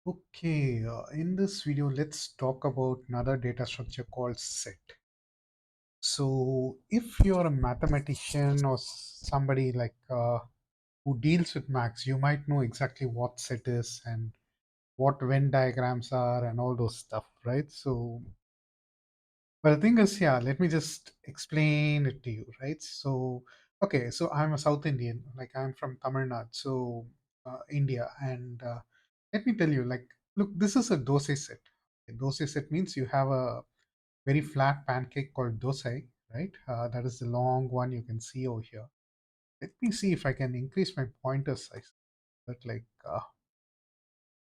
Okay, in this video, let's talk about another data structure called set. So, if you're a mathematician or somebody like who deals with maths, you might know exactly what set is and what Venn diagrams are and all those stuff, right? So, but the thing is, yeah, let me just explain it to you, right? So, okay, so I'm a South Indian, like I'm from Tamil Nadu, so India, and let me tell you, like, look, this is a dosa set. A dosa set means you have a very flat pancake called dosa, right? That is the long one you can see over here. Let me see if I can increase my pointer size. But like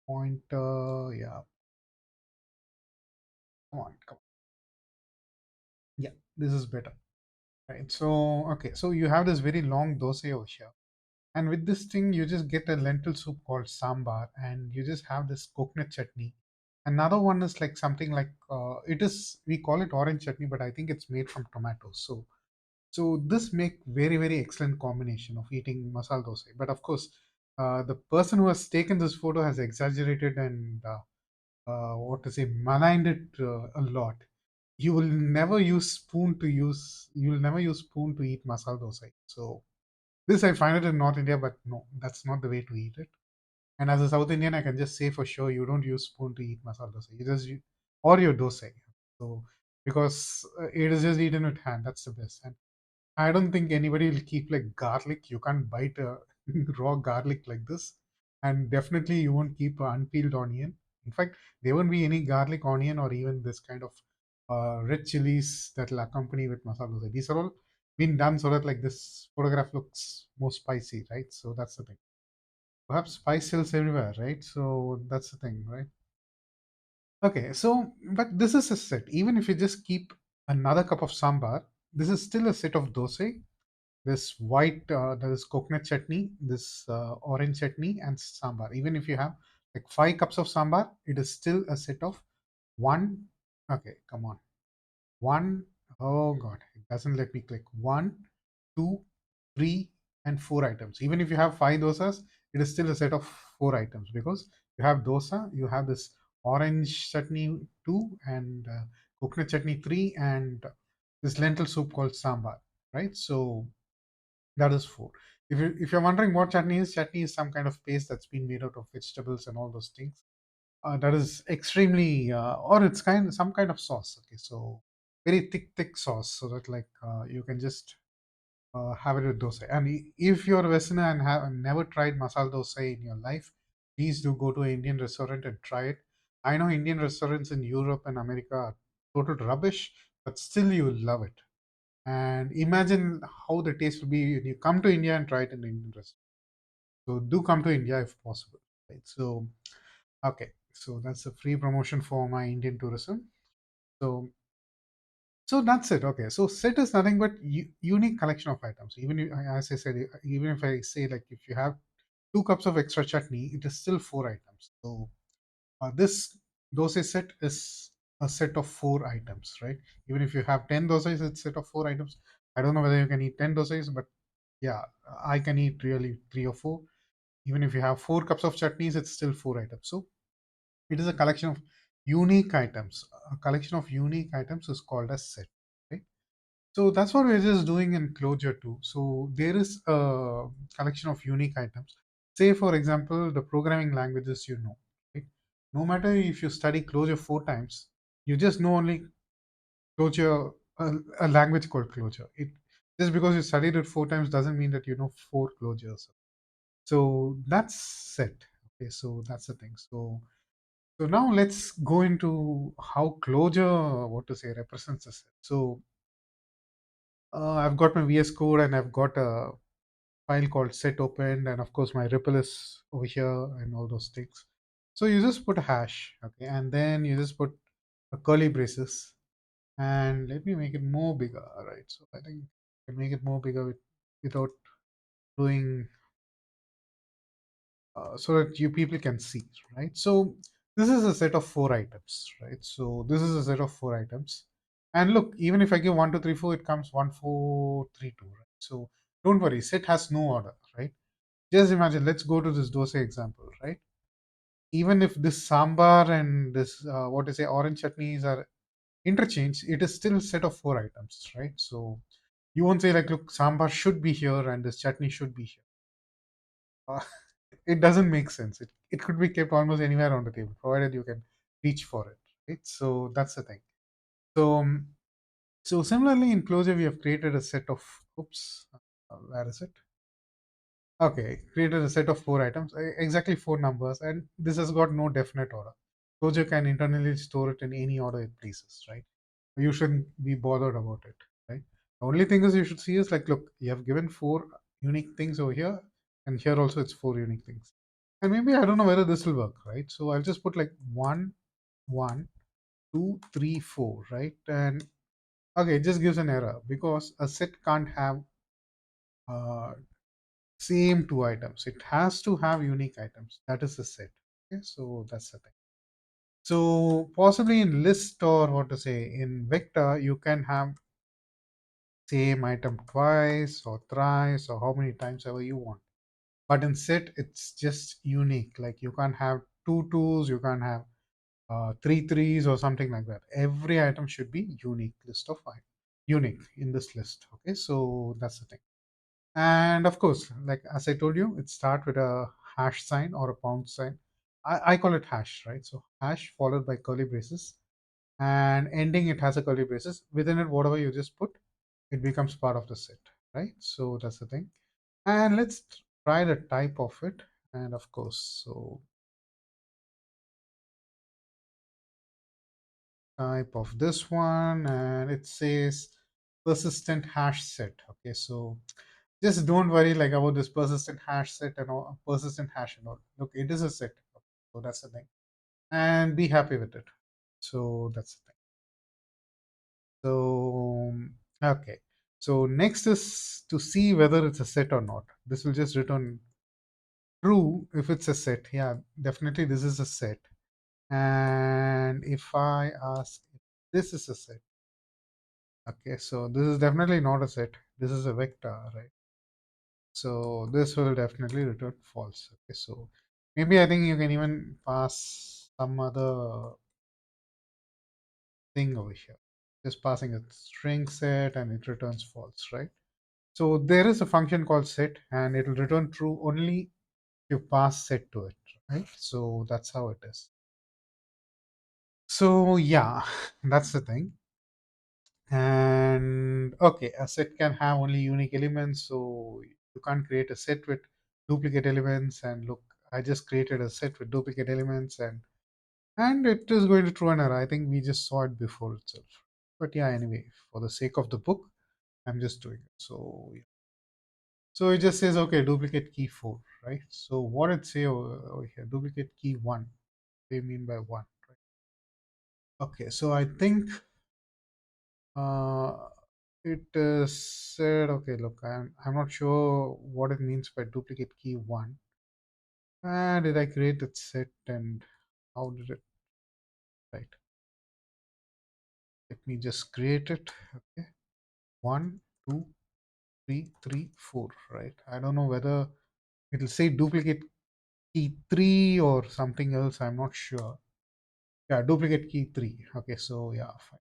pointer, yeah, come on. Yeah, this is better, right? So, okay, so you have this very long dosa over here. And with this thing, you just get a lentil soup called sambar, and you just have this coconut chutney. Another one is like something like it is we call it orange chutney, but I think it's made from tomatoes. So this make very excellent combination of eating masala dosa. But of course, the person who has taken this photo has exaggerated and what to say maligned it a lot. You will never use spoon to eat masala dosa. So this I find it in North India, but no, that's not the way to eat it. And as a South Indian, I can just say for sure you don't use spoon to eat masala dosa. You just or your dosa. So because it is just eaten with hand. That's the best. And I don't think anybody will keep like garlic. You can't bite a raw garlic like this. And definitely you won't keep an unpeeled onion. In fact, there won't be any garlic, onion, or even this kind of red chilies that will accompany with masala dosa. These are all been done so that like this photograph looks more spicy, right? So that's the thing. Perhaps spice sells everywhere, right? So that's the thing, right? Okay, so but this is a set. Even if you just keep another cup of sambar, this is still a set of dosa. This white, there is coconut chutney, this orange chutney, and sambar. Even if you have like 5 cups of sambar, it is still a set of one. Okay, come on. One, oh God, it doesn't let me click. One, two, three, and 4 items. Even if you have 5 dosas, it is still a set of 4 items because you have dosa, you have this orange chutney two, and coconut chutney three, and this lentil soup called sambar, right? So that is four. If you're wondering what chutney is some kind of paste that's been made out of vegetables and all those things. That is extremely, or it's some kind of sauce. Okay, so very thick sauce, so that like you can just have it with dosa. And if you're a Westerner and have never tried masala dosa in your life, please do go to an Indian restaurant and try it. I know Indian restaurants in Europe and America are total rubbish, but still you will love it. And imagine how the taste will be when you come to India and try it in the Indian restaurant. So do come to India if possible. Right. So okay, so that's a free promotion for my Indian tourism. So so that's it. Okay, so set is nothing but unique collection of items. Even if, as I said, even if I say like if you have 2 cups of extra chutney, it is still 4 items. So this dosa set is a set of 4 items, right? Even if you have 10 dosas, it's a set of 4 items. I don't know whether you can eat 10 dosas, but yeah, I can eat really 3 or 4. Even if you have 4 cups of chutneys, it's still 4 items. So it is a collection of unique items. A collection of unique items is called a set. Right? So that's what we're just doing in Clojure too. So there is a collection of unique items. Say, for example, the programming languages you know. Right? No matter if you study Clojure 4 times, you just know only Clojure, a language called Clojure. It just because you studied it 4 times doesn't mean that you know 4 Clojures. So that's set. Okay, so that's the thing. So now let's go into how Clojure, what to say, represents a set. So I've got my VS Code and I've got a file called set opened, and of course my REPL is over here and all those things. So you just put a hash, okay, and then you just put a curly braces, and let me make it more bigger, right? So I think I can make it more bigger without doing so that you people can see, right? So this is a set of 4 items, right? So this is a set of 4 items, and look, even if I give 1 2 3 4, it comes 1 4 3 2, right? So don't worry, set has no order, right? Just imagine. Let's go to this dosa example, right? even if this sambar and this what is say orange chutneys are interchanged, it is still a set of four items, right? So you won't say like, look, sambar should be here and this chutney should be here. Uh, it doesn't make sense. It could be kept almost anywhere on the table, provided you can reach for it, right? So that's the thing. So so similarly in Clojure, we have created a set of, oops, where is it? Okay, created a set of four items, exactly four numbers, and this has got no definite order. Clojure can internally store it in any order it pleases, right? You shouldn't be bothered about it, right? The only thing is you should see is like, look, you have given four unique things over here, and here also it's four unique things. And maybe I don't know whether this will work, right? So I'll just put like one, one, two, three, four, right? And okay, it just gives an error because a set can't have uh, same two items. It has to have unique items. That is the set. Okay, so that's the thing. So possibly in list or what to say in vector, you can have same item twice or thrice or how many times ever you want. But in set, it's just unique. Like you can't have two twos, you can't have three threes or something like that. Every item should be unique list of items, unique in this list. Okay, so that's the thing. And of course, like as I told you, it start with a hash sign or a pound sign. I call it hash, right? So hash followed by curly braces, and ending it has a curly braces. Within it, whatever you just put, it becomes part of the set, right? So that's the thing. And let's try the type of it. And of course, so type of this one, and it says persistent hash set. Okay, so just don't worry like about this persistent hash set and all, persistent hash and all. Look, it is a set. So that's the thing. And be happy with it. So that's the thing. So okay. So next is to see whether it's a set or not. This will just return true if it's a set. Yeah, definitely this is a set. And if I ask if this is a set, okay, so this is definitely not a set. This is a vector, right? So this will definitely return false. Okay, so maybe I think you can even pass some other thing over here. Just passing a string set and it returns false, right? So there is a function called set and it will return true only if you pass set to it, right? So that's how it is. So yeah, that's the thing. And okay, a set can have only unique elements, so you can't create a set with duplicate elements. And look, I just created a set with duplicate elements, and it is going to throw an error. I think we just saw it before itself. But yeah, anyway, for the sake of the book, I'm just doing it. So yeah. So it just says okay, duplicate key 4, right? So what it say over here, duplicate key 1. They mean by 1, right? Okay, so I think uh, it said, okay, look, I'm not sure what it means by duplicate key 1. Did I create that set and how did it, right? Let me just create it. Okay, 1, 2, 3, 3, 4, right? I don't know whether it'll say duplicate key 3 or something else. I'm not sure. Yeah, duplicate key 3. Okay, so yeah, fine.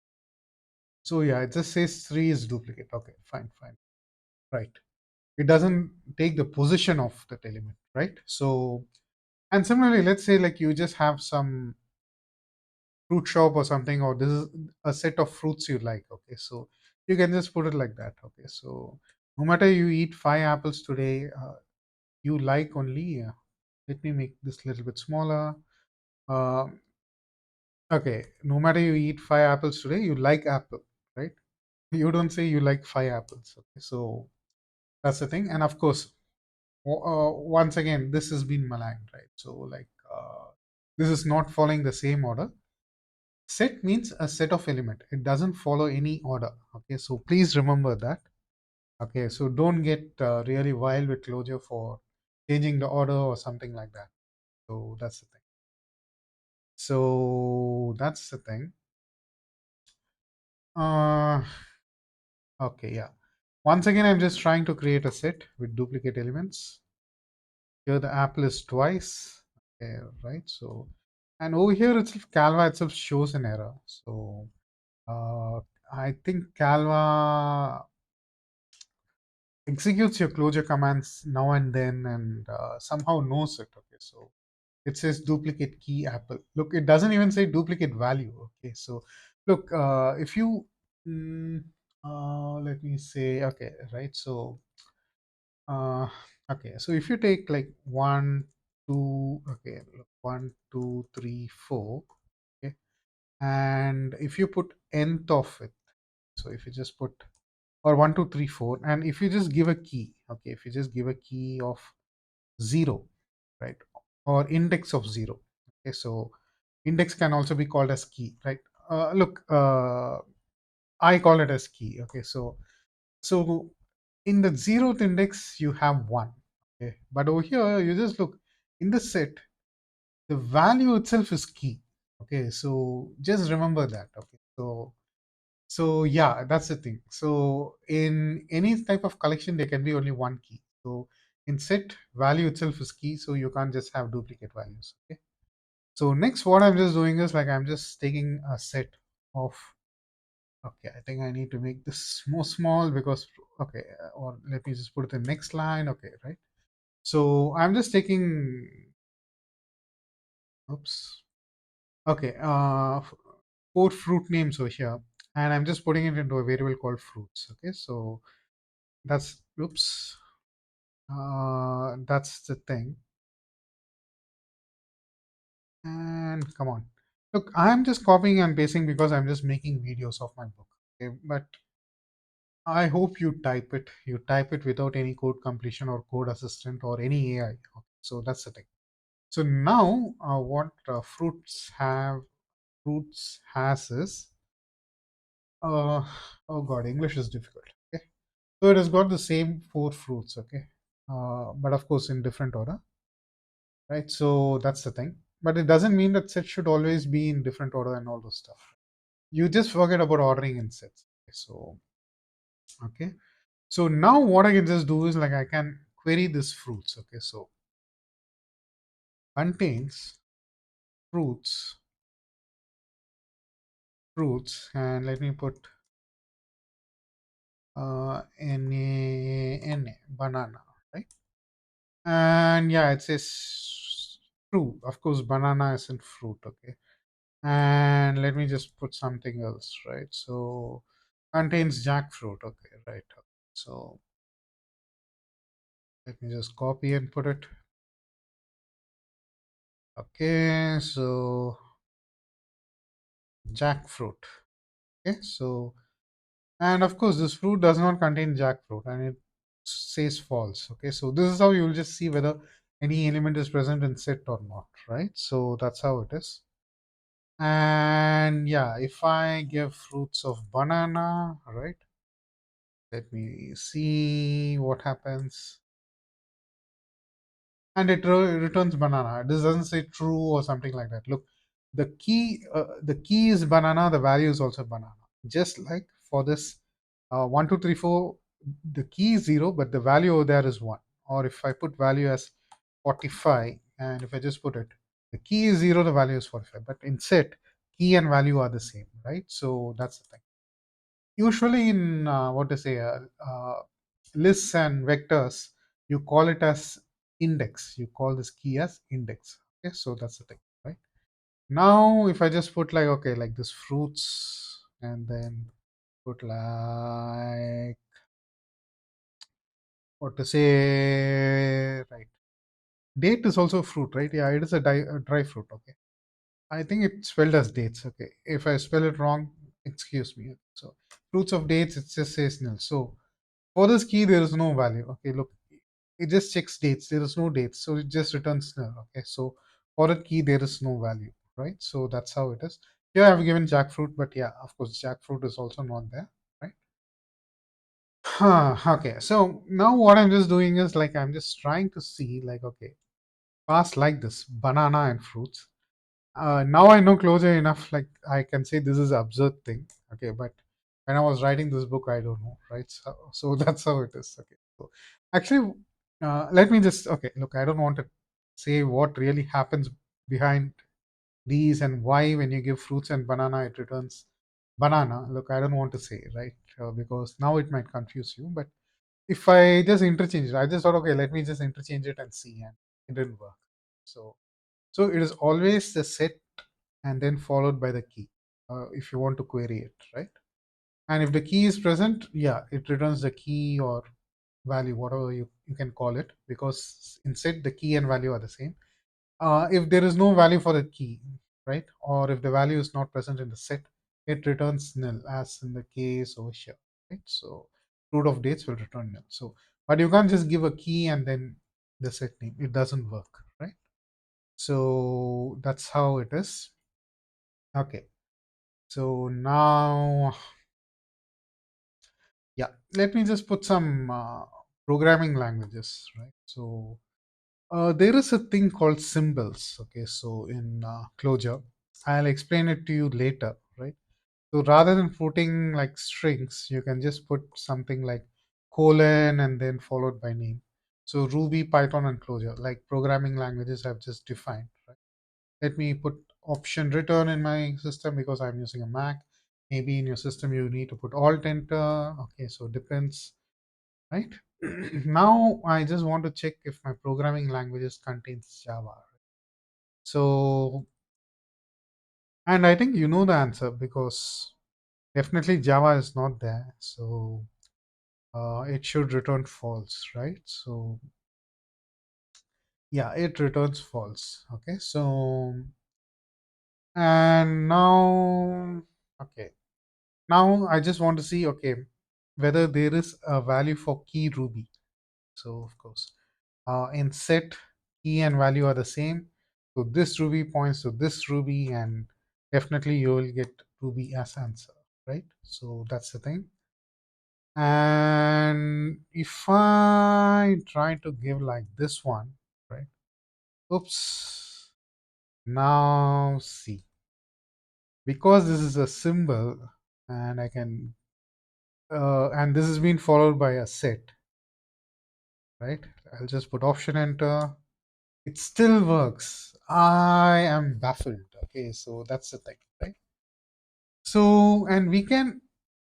So yeah, it just says 3 is duplicate. Okay, fine, fine. Right. It doesn't take the position of that element, right? So, and similarly, let's say like you just have some fruit shop or something, or this is a set of fruits you like. Okay, so you can just put it like that. Okay, so no matter you eat 5 apples today, you like only. Let me make this a little bit smaller. Uh, okay, no matter you eat 5 apples today, you like apple, right? You don't say you like 5 apples. Okay, so that's the thing. And of course, once again, this has been maligned, right? So like this is not following the same order. Set means a set of element. It doesn't follow any order. Okay, so please remember that. Okay, so don't get really wild with Clojure for changing the order or something like that. So that's the thing. So that's the thing. Uh, okay, yeah. Once again, I'm just trying to create a set with duplicate elements. Here the apple is twice. Okay, right? So, and over here itself, Calva itself shows an error. So, uh, I think Calva executes your Clojure commands now and then and somehow knows it. Okay, so it says duplicate key apple. Look, it doesn't even say duplicate value. Okay, so look, if you let me say, okay, right? So, uh, okay, so if you take like one, two, okay, look, one, two, three, four, okay, and if you put nth of it, so if you just put or one, two, three, four, and if you just give a key, okay, if you just give a key of zero, right, or index of zero, okay, so index can also be called as key, right? Look, I call it as key, okay, so in the zeroth index you have one, okay, but over here you just look in the set, the value itself is key, okay, so just remember that, okay, so yeah, that's the thing. So in any type of collection, there can be only one key. So in set, value itself is key, so you can't just have duplicate values. Okay. So next, what I'm just doing is like I'm just taking a set of. Okay, I think I need to make this more small because okay, or let me just put it in the next line. Okay, right. So I'm just taking. Oops. Okay. Four fruit names over here, and I'm just putting it into a variable called fruits. Okay, so that's oops. That's the thing. And come on. Look, I'm just copying and pasting because I'm just making videos of my book. Okay, but I hope you type it. You type it without any code completion or code assistant or any AI. Okay, so that's the thing. So now, what fruits has is uh, oh god, English is difficult. Okay, so it has got the same four fruits. Okay, but of course in different order, right? So that's the thing. But it doesn't mean that sets should always be in different order and all those stuff. You just forget about ordering in sets. So okay. So now what I can just do is like I can query this fruits. Okay. So contains fruits, and let me put banana, right? And yeah, it says fruit. Of course, banana isn't fruit. Okay. And let me just put something else, right? So contains jackfruit. Okay, right. So let me just copy and put it. Okay, so jackfruit. Okay, so and of course this fruit does not contain jackfruit and it says false. Okay, so this is how you will just see whether any element is present in set or not, right? So that's how it is. And yeah, if I give fruits of banana, right? Let me see what happens. And it returns banana. This doesn't say true or something like that. Look, the key is banana. The value is also banana. Just like for this, 1, 2, 3, 4, the key is zero, but the value over there is one. Or if I put value as 45, and if I just put it, the key is zero, the value is 45. But in set, key and value are the same, right? So that's the thing. Usually in what to say lists and vectors, you call it as index. You call this key as index. Okay, so that's the thing, right? Now if I just put like okay, like this fruits, and then put like what to say, right? Date is also fruit, right? Yeah, it is a dry fruit. Okay, I think it's spelled as dates. Okay, if I spell it wrong, excuse me. So fruits of dates, it just says nil. So for this key, there is no value. Okay, look, it just checks dates. There is no dates, so it just returns nil. Okay, so for a key, there is no value, right? So that's how it is. Here I've given jackfruit, but yeah, of course, jackfruit is also not there, right? Okay, so now what I'm just doing is like I'm just trying to see like okay, past like this banana and fruits. Now I know Clojure enough. Like I can say this is an absurd thing. Okay, but when I was writing this book, I don't know, right? So that's how it is. Okay, so actually, let me just okay. Look, I don't want it. say what really happens behind these and why when you give fruits and banana it returns banana. Look, I don't want to say, right? Because now it might confuse you. But if I just interchange it, I just thought, okay, let me just interchange it and see, and it didn't work. So, so it is always the set and then followed by the key if you want to query it, right? And if the key is present, yeah, it returns the key or value, whatever you can call it, because in set the key and value are the same. If there is no value for the key, right, or if the value is not present in the set, it returns nil, as in the case over here, right? So root of dates will return nil. So, but you can't just give a key and then the set name. It doesn't work, right? So that's how it is. Okay. So now, yeah, let me just put some programming languages, right? So there is a thing called symbols. Okay, so in Clojure, I'll explain it to you later, right? So rather than putting like strings, you can just put something like colon and then followed by name. So Ruby, Python, and Clojure, like programming languages I've just defined, right? Let me put option return in my system because I'm using a Mac. Maybe in your system you need to put alt enter. Okay, so depends, right? Now I just want to check if my programming languages contains Java. So, and I think you know the answer because definitely Java is not there. So it should return false, right? So yeah, it returns false. Okay, so and now, okay, now I just want to see, okay, whether there is a value for key Ruby. So of course, in set, key and value are the same. So this Ruby points to this Ruby, and definitely you will get Ruby as answer, right? So that's the thing. And if I try to give like this one, right? Oops. Now see, because this is a symbol, and I can, and this has been followed by a set, right? I'll just put option enter. It still works. I am baffled. Okay, so that's the thing, right? So, and we can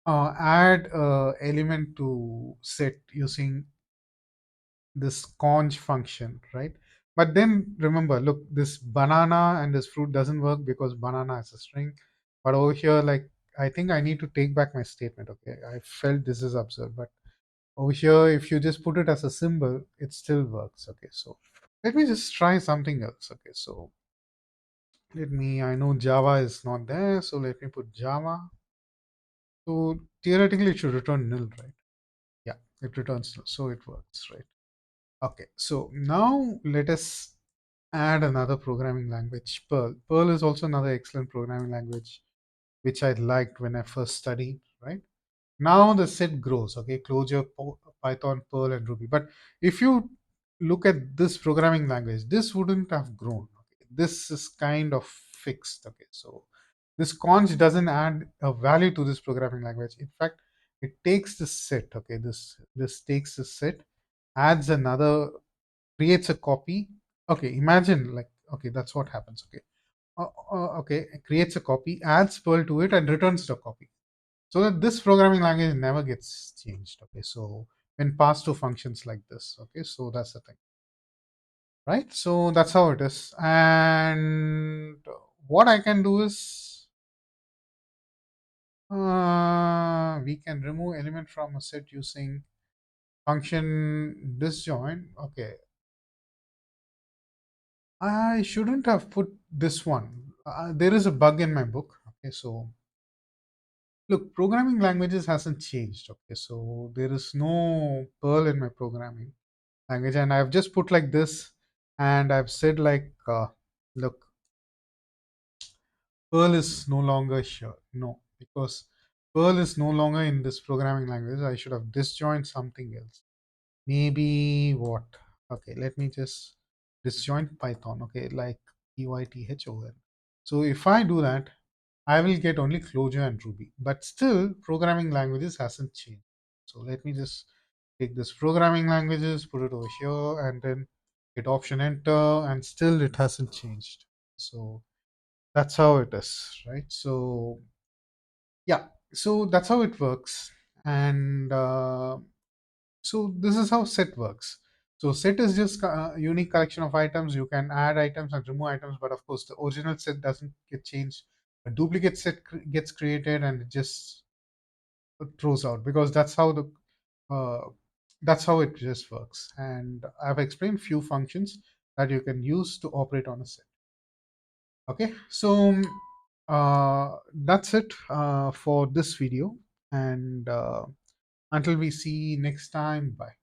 add a element to set using this conj function, right? But then remember, look, this banana and this fruit doesn't work because banana is a string. But over here, like, I think I need to take back my statement. Okay, I felt this is absurd, but over here, if you just put it as a symbol, it still works. Okay, so let me just try something else. Okay, so let me, I know Java is not there, so let me put Java. So theoretically, it should return nil, right? Yeah, it returns nil, so it works, right? Okay, so now let us add another programming language, Perl. Perl is also another excellent programming language, which I liked when I first studied, right? Now the set grows, okay, Clojure, Python, Perl, and Ruby. But if you look at this programming language, this wouldn't have grown. Okay? This is kind of fixed. Okay, so this const doesn't add a value to this programming language. In fact, it takes the set. Okay, this takes the set, adds another, creates a copy. Okay, imagine like, okay, that's what happens. Okay, okay, it creates a copy, adds Perl to it, and returns the copy, so that this programming language never gets changed. Okay, so when passed to functions like this, okay, so that's the thing, right? So that's how it is. And what I can do is we can remove element from a set using function disjoin. Okay, I shouldn't have put this one. There is a bug in my book. Okay, so look, programming languages hasn't changed. Okay, so there is no Perl in my programming language, and I've just put like this, and I've said like, look, Perl is no longer here. No, because Perl is no longer in this programming language. I should have disjoined something else. Maybe what? Okay, let me just disjoint Python. Okay, like Python. So if I do that, I will get only Clojure and Ruby. But still, programming languages hasn't changed. So let me just take this programming languages, put it over here, and then hit option enter, and still it hasn't changed. So that's how it is, right? So yeah, so that's how it works. And so this is how set works. So set is just a unique collection of items. You can add items and remove items, but of course the original set doesn't get changed. A duplicate set gets created and it just throws out, because uh, that's how it just works. And I've explained few functions that you can use to operate on a set. Okay, so that's it for this video. And until we see next time, bye.